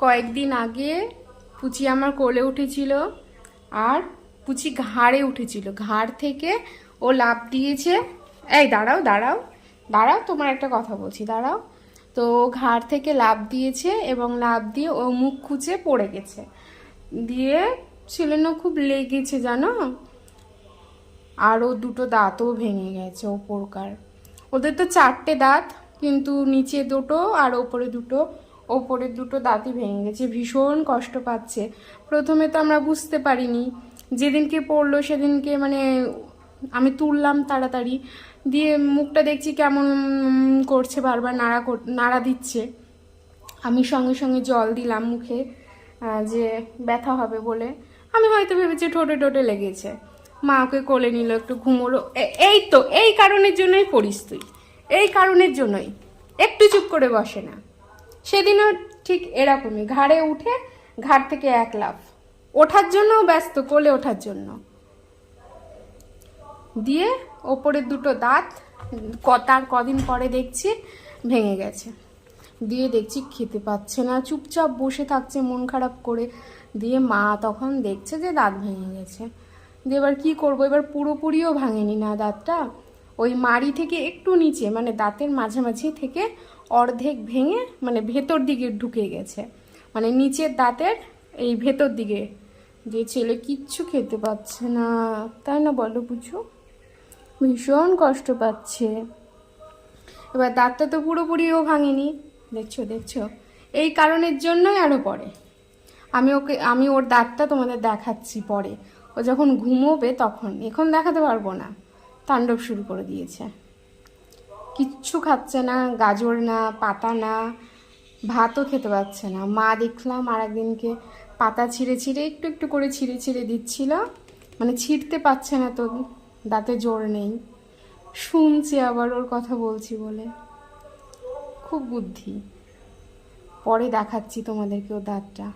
কয়েকদিন আগে পুচি আমার কোলে উঠেছিল আর পুচি ঘাড়ে উঠেছিল, ঘাড় থেকে ও লাফ দিয়েছে। এই দাঁড়াও দাঁড়াও দাঁড়াও, তোমার একটা কথা বলছি, দাঁড়াও। তো ঘাড় থেকে লাফ দিয়েছে এবং লাফ দিয়ে ও মুখ খুঁজে পড়ে গেছে, দিয়ে ছেলেটা খুব লেগেছে জানো। আর ও দুটো দাঁতও ভেঙে গেছে ওপরকার। ওদের তো 4টে দাঁত, কিন্তু নিচে দুটো আর ওপরে দুটো, ওপরের দুটো দাঁতই ভেঙে গেছে। ভীষণ কষ্ট পাচ্ছে। প্রথমে তো আমরা বুঝতে পারিনি, যেদিনকে পড়লো সেদিনকে মানে আমি তুললাম তাড়াতাড়ি, দিয়ে মুখটা দেখছি কেমন করছে, বারবার নাড়া দিচ্ছে। আমি সঙ্গে সঙ্গে জল দিলাম মুখে, যে ব্যথা হবে বলে। আমি হয়তো ভেবেছি ঠোঁটে টোটে লেগেছে। মা ওকে কোলে নিল, একটু ঘুমোলো। এই তো এই কারণের জন্যই পড়িস তুই, এই কারণের জন্যই একটু চুপ করে বসে না। সেদিনও ঠিক এরকমই, ঘাড়ে উঠে ঘাড় থেকে এক লাফ, ওঠার জন্য ব্যস্ত, কোলে ওঠার জন্য। দিয়ে ওপরের দুটো দাঁত তার কদিন পরে দেখছি ভেঙে গেছে। দিয়ে দেখছি খেতে পাচ্ছে না, চুপচাপ বসে থাকছে মন খারাপ করে। দিয়ে মা তখন দেখছে যে দাঁত ভেঙে গেছে। দিয়ে এবার কী করবো, এবার পুরোপুরিও ভাঙেনি না দাঁতটা, ওই মাড়ি থেকে একটু নিচে মানে দাঁতের মাঝামাঝি থেকে অর্ধেক ভেঙে মানে ভেতর দিকে ঢুকে গেছে, মানে নিচের দাঁতের এই ভেতর দিকে। যে ছেলে কিচ্ছু খেতে পাচ্ছে না, তাই না বলো বুঝো, ভীষণ কষ্ট পাচ্ছে। এবার দাঁতটা তো পুরোপুরিও ভাঙেনি, দেখছো দেখছো, এই কারণের জন্যই আরও পরে। আমি ওর দাঁতটা তোমাদের দেখাচ্ছি পরে, ও যখন ঘুমোবে তখন, এখন দেখাতে পারবো না। তাণ্ডব শুরু করে দিয়েছে, কিচ্ছু খাচ্ছে না, গাজর না, পাতা না, ভাতও খেতে পারছে না। মা দেখলাম আর একদিনকে পাতা ছিঁড়ে ছিঁড়ে একটু একটু করে ছিঁড়ে ছিঁড়ে দিচ্ছিল, মানে ছিঁড়তে পারছে না তো, দাঁতে জোর নেই। শুনছে আবার ওর কথা বলছি বলে, খুব বুদ্ধি। পরে দেখাচ্ছি তোমাদেরকে ও দাঁতটা।